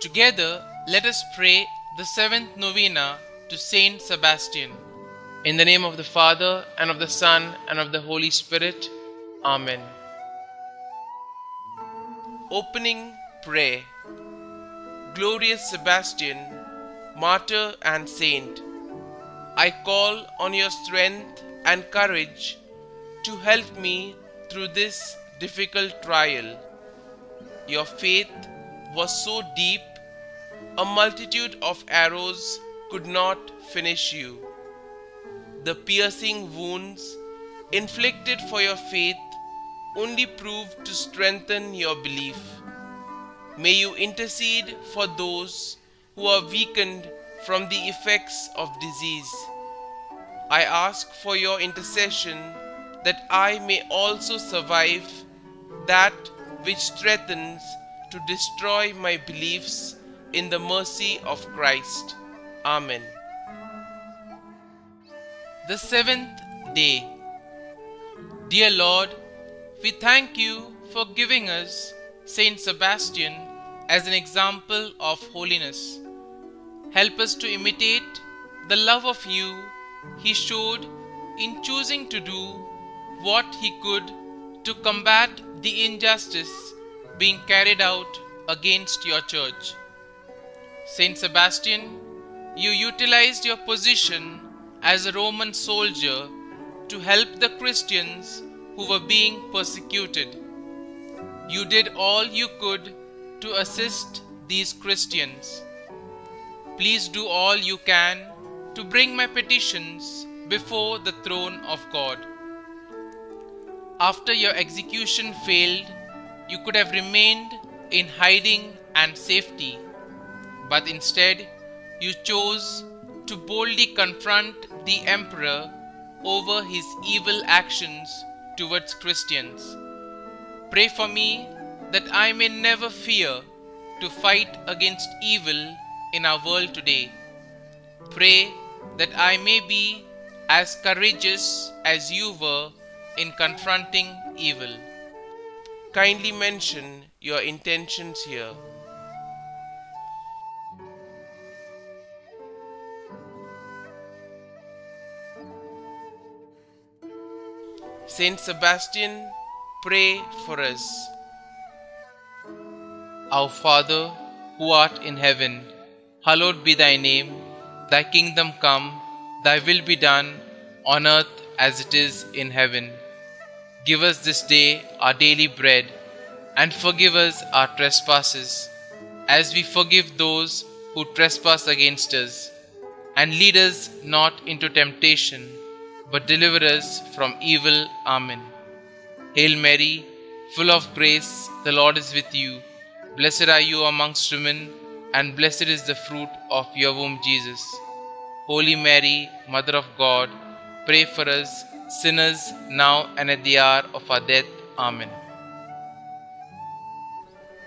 Together, let us pray the seventh novena to Saint Sebastian. In the name of the Father, and of the Son, and of the Holy Spirit. Amen. Opening Prayer. Glorious Sebastian, martyr and saint, I call on your strength and courage to help me through this difficult trial. Your faith was so deep, a multitude of arrows could not finish you. The piercing wounds inflicted for your faith only proved to strengthen your belief. May you intercede for those who are weakened from the effects of disease. I ask for your intercession that I may also survive that which threatens to destroy my beliefs in the mercy of Christ. Amen. The seventh day. Dear Lord, we thank you for giving us St Sebastian as an example of holiness. Help us to imitate the love of you he showed in choosing to do what he could to combat the injustice being carried out against your church. Saint Sebastian, you utilized your position as a Roman soldier to help the Christians who were being persecuted. You did all you could to assist these Christians. Please do all you can to bring my petitions before the throne of God. After your execution failed, you could have remained in hiding and safety, but instead you chose to boldly confront the emperor over his evil actions towards Christians. Pray for me that I may never fear to fight against evil in our world today. Pray that I may be as courageous as you were in confronting evil. Kindly mention your intentions here. Saint Sebastian, pray for us. Our Father, who art in heaven, hallowed be thy name. Thy kingdom come, thy will be done, on earth as it is in heaven. Give us this day our daily bread, and forgive us our trespasses, as we forgive those who trespass against us. And lead us not into temptation, but deliver us from evil. Amen. Hail Mary, full of grace, the Lord is with you. Blessed are you amongst women, and blessed is the fruit of your womb, Jesus. Holy Mary, Mother of God, pray for us sinners now and at the hour of our death. Amen.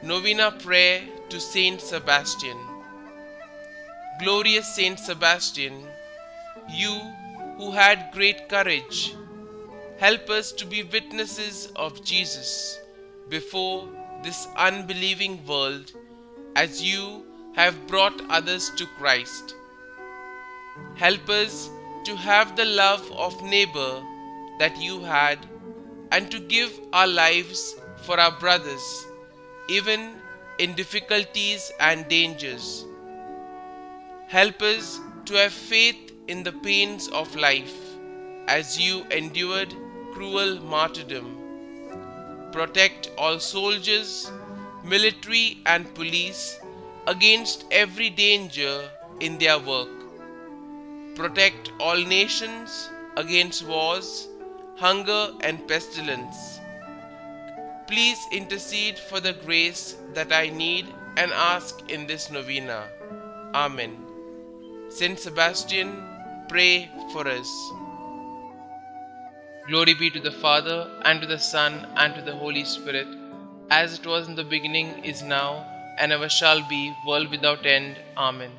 Novena Prayer to Saint Sebastian. Glorious Saint Sebastian, you who had great courage, help us to be witnesses of Jesus before this unbelieving world, as you have brought others to Christ. Help us to have the love of neighbor that you had, and to give our lives for our brothers, even in difficulties and dangers. Help us to have faith in the pains of life, as you endured cruel martyrdom. Protect all soldiers, military and police against every danger in their work. Protect all nations against wars, hunger and pestilence. Please intercede for the grace that I need and ask in this novena. Amen. Saint Sebastian, pray for us. Glory be to the Father, and to the Son, and to the Holy Spirit, as it was in the beginning, is now, and ever shall be, world without end. Amen.